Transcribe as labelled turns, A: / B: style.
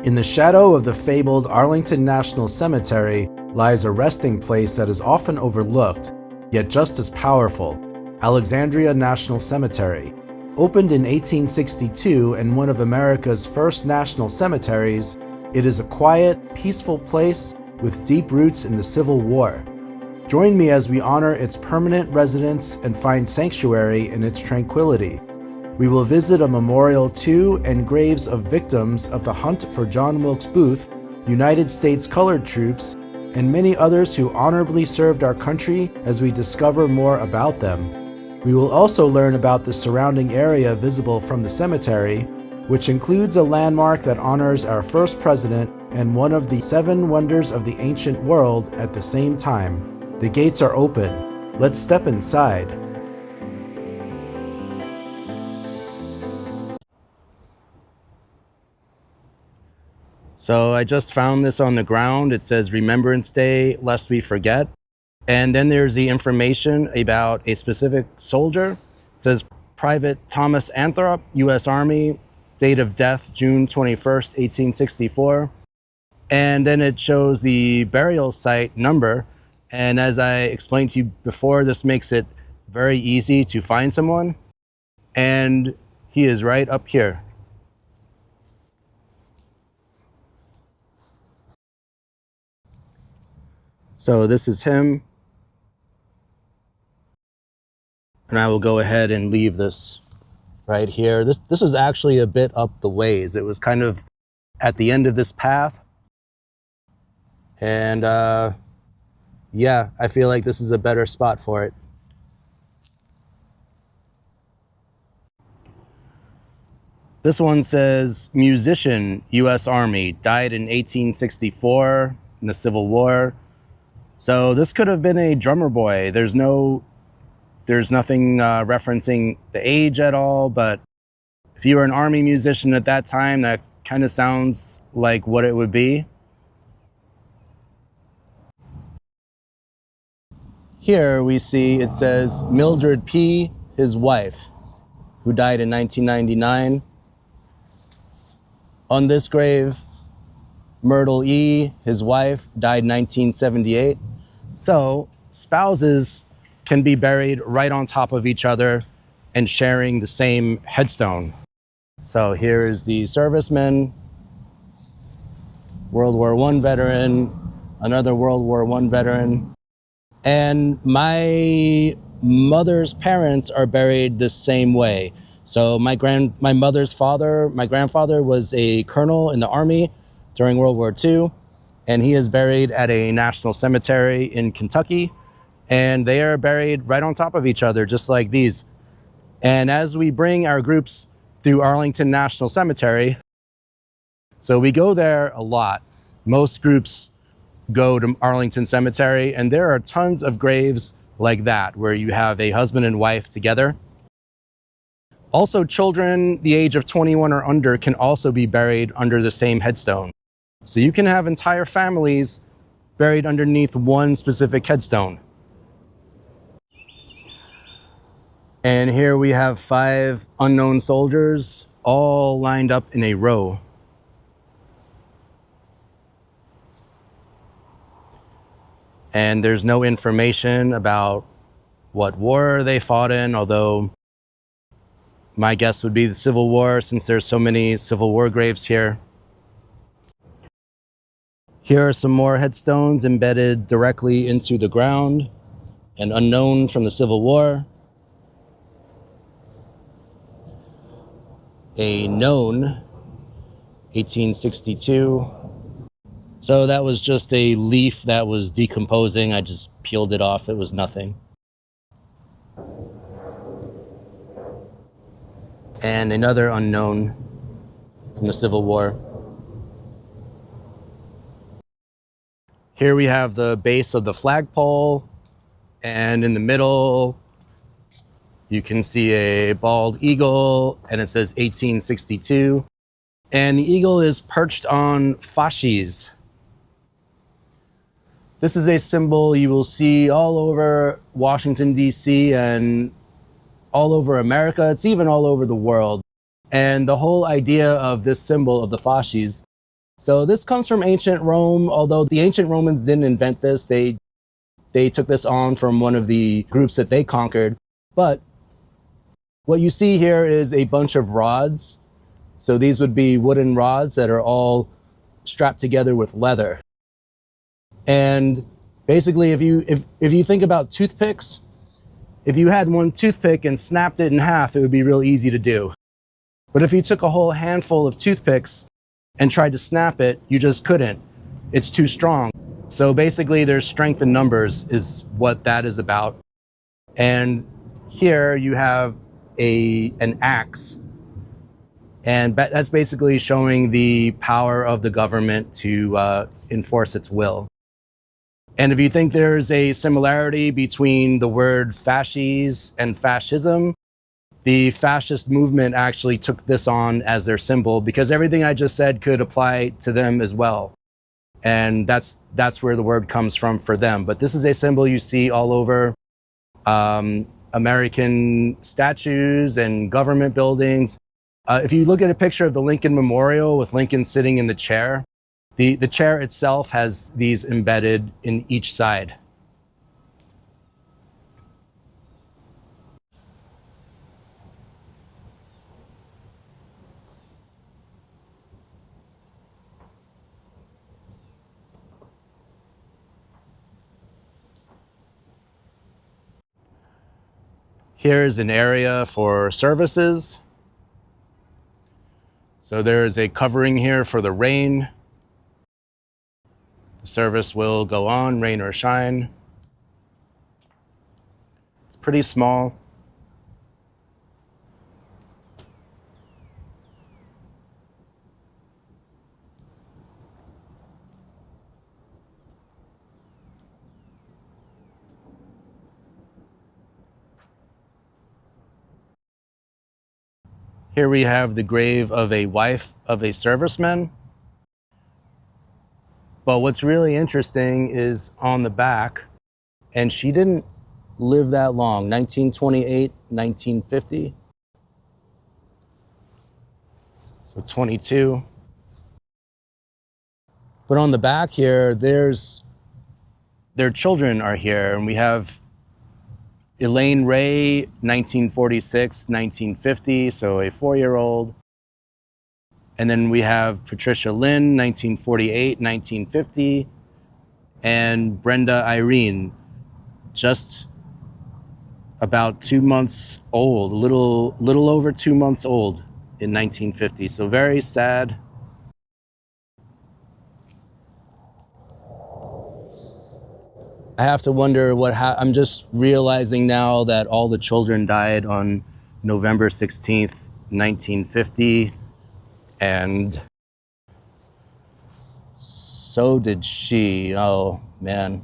A: In the shadow of the fabled Arlington National Cemetery lies a resting place that is often overlooked, yet just as powerful, Alexandria National Cemetery. Opened in 1862 and one of America's first national cemeteries, it is a quiet, peaceful place with deep roots in the Civil War. Join me as we honor its permanent residents and find sanctuary in its tranquility. We will visit a memorial to and graves of victims of the hunt for John Wilkes Booth, United States colored troops, and many others who honorably served our country as we discover more about them. We will also learn about the surrounding area visible from the cemetery, which includes a landmark that honors our first president and one of the 7 wonders of the ancient world at the same time. The gates are open. Let's step inside. So I just found this on the ground. It says Remembrance Day, lest we forget. And then there's the information about a specific soldier. It says Private Thomas Anthrop, U.S. Army, date of death June 21st, 1864. And then it shows the burial site number. And as I explained to you before, this makes it very easy to find someone. And he is right up here. So this is him. And I will go ahead and leave this right here. This was actually a bit up the ways. It was kind of at the end of this path. And yeah, I feel like this is a better spot for it. This one says musician, U.S. Army, died in 1864 in the Civil War. So this could have been a drummer boy. There's nothing referencing the age at all, but if you were an Army musician at that time, that kind of sounds like what it would be. Here we see it says Mildred P., his wife, who died in 1999. On this grave, Myrtle E., his wife, died 1978. So spouses can be buried right on top of each other and sharing the same headstone. So here is the serviceman, World War I veteran, another World War I veteran. And my mother's parents are buried the same way. So my grandfather was a colonel in the Army during World War II, and he is buried at a national cemetery in Kentucky, and they are buried right on top of each other, just like these. And as we bring our groups through Arlington National Cemetery, so we go there a lot. Most groups go to Arlington Cemetery, and there are tons of graves like that, where you have a husband and wife together. Also, children the age of 21 or under can also be buried under the same headstone. So you can have entire families buried underneath one specific headstone. And here we have 5 unknown soldiers, all lined up in a row. And there's no information about what war they fought in, although my guess would be the Civil War, since there's so many Civil War graves here. Here are some more headstones embedded directly into the ground and unknown from the Civil War. A known 1862. So that was just a leaf that was decomposing. I just peeled it off. It was nothing. And another unknown from the Civil War. Here we have the base of the flagpole, and in the middle, you can see a bald eagle, and it says 1862. And the eagle is perched on fasces. This is a symbol you will see all over Washington, D.C., and all over America. It's even all over the world. And the whole idea of this symbol of the fasces So this comes from ancient Rome, although the ancient Romans didn't invent this. They took this on from one of the groups that they conquered. But what you see here is a bunch of rods. So these would be wooden rods that are all strapped together with leather. And basically, if you think about toothpicks, if you had one toothpick and snapped it in half, it would be real easy to do. But if you took a whole handful of toothpicks and tried to snap it, you just couldn't. It's too strong. So basically, there's strength in numbers is what that is about. And here you have an axe. And that's basically showing the power of the government to enforce its will. And if you think there's a similarity between the word fasces and fascism, the fascist movement actually took this on as their symbol because everything I just said could apply to them as well. And that's where the word comes from for them. But this is a symbol you see all over American statues and government buildings. If you look at a picture of the Lincoln Memorial with Lincoln sitting in the chair, the chair itself has these embedded in each side. Here's an area for services. So there's a covering here for the rain. The service will go on, rain or shine. It's pretty small. Here we have the grave of a wife of a serviceman. But what's really interesting is on the back, and she didn't live that long, 1928, 1950. So 22. But on the back here, their children are here, and we have Elaine Ray, 1946, 1950, so a 4-year-old. And then we have Patricia Lynn, 1948, 1950, and Brenda Irene, just about 2 months old, a little over 2 months old in 1950. So very sad. I have to wonder I'm just realizing now that all the children died on November 16th, 1950, and so did she. Oh, man.